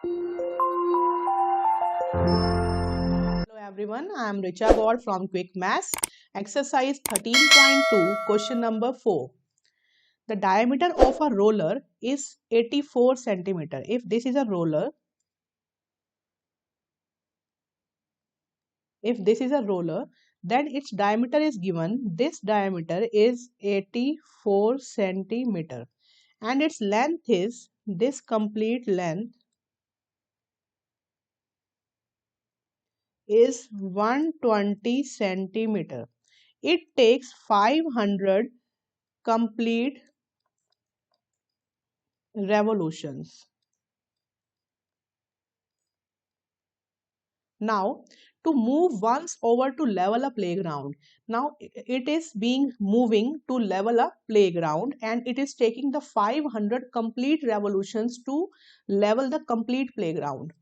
Hello everyone, I am Richa Gaur from Quick Maths. Exercise 13.2, question number 4. The diameter of a roller is 84 centimeter. If this is a roller, then its diameter is given. This diameter is 84 centimeter and its length is, this complete length is 120 centimeter. It takes 500 complete revolutions. Now, to move once over to level a playground. Now, it is being moving to level a playground and it is taking the 500 complete revolutions to level the complete playground.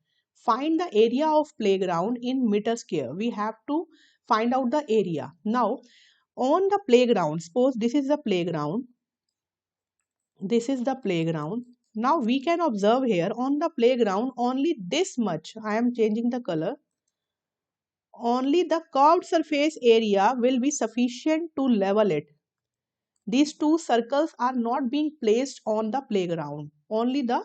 Find the area of playground in meter square. We have to find out the area. Now, on the playground, suppose this is the playground. This is the playground. Now we can observe here on the playground only this much. I am changing the color. Only the curved surface area will be sufficient to level it. These two circles are not being placed on the playground. Only the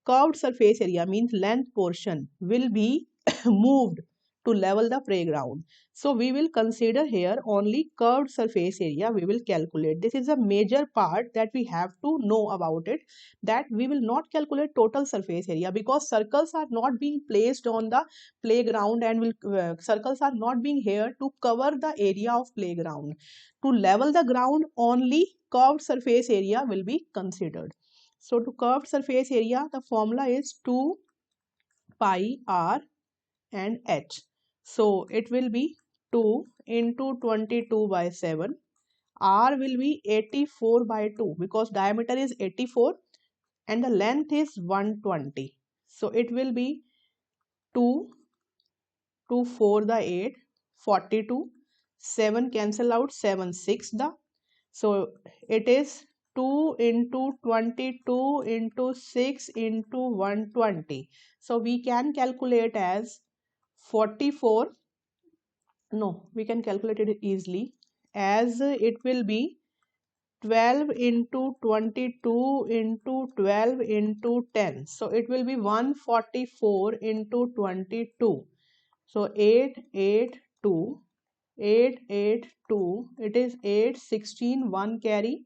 curved surface area, means length portion, will be moved to level the playground. So we will consider here only curved surface area we will calculate. This is a major part that we have to know about it, that we will not calculate total surface area because circles are not being placed on the playground and circles are not being here to cover the area of playground. To level the ground, only curved surface area will be considered. So to curved surface area, the formula is 2 pi r and h. So it will be 2 into 22 by 7. R will be 84 by 2 because diameter is 84 and the length is 120. So it will be 2, 2 4 the 8, 42, 7 cancel out, 7 6 the. So it is 2 into 22 into 6 into 120. So we can calculate as 44. No, we can calculate it easily as it will be 12 into 22 into 12 into 10. So it will be 144 into 22. So 882, 882, it is 8, 16, 1 carry,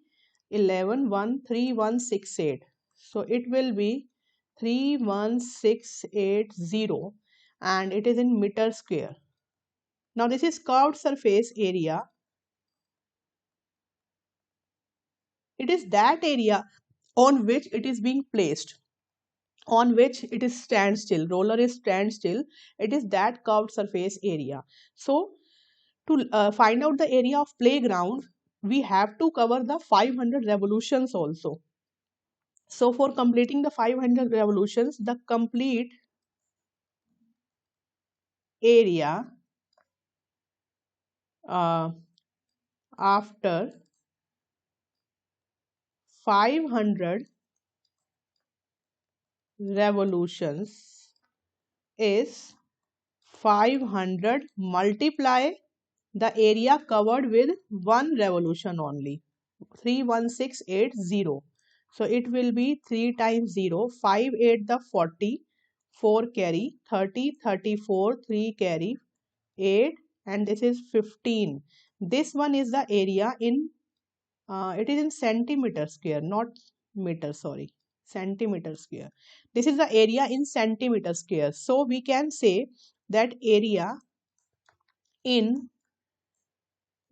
11, 1, 3, 1, 6, 8. So it will be 31680 and it is in meter square. Now this is curved surface area. It is that area on which it is being placed, on which it is standstill, roller is standstill. It is that curved surface area. So to find out the area of playground, we have to cover the 500 revolutions also. So for completing the 500 revolutions, the complete area uh, after 500 revolutions is 500 multiply the area covered with one revolution only, 31680. So it will be 3 times 0, 5 8 the 40, 4 carry, 30, 34, 3 carry, 8 and this is 15. This one is the area in, it is in centimeter square, not meter, sorry, centimeter square. This is the area in centimeter square. So we can say that area in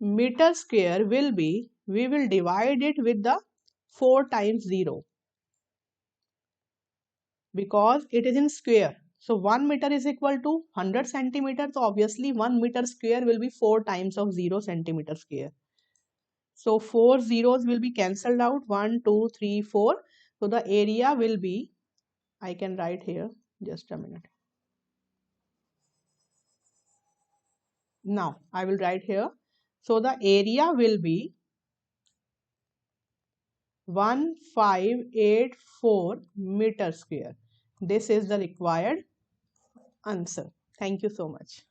meter square will be, we will divide it with the 4 times 0 because it is in square. So 1 meter is equal to 100 centimeters. So obviously 1 meter square will be 4 times of 0 centimeter square. So 4 zeros will be cancelled out, 1, 2, 3, 4. So the area will be, I can write here, just a minute. Now I will write here. So the area will be 1584 meter square. This is the required answer. Thank you so much.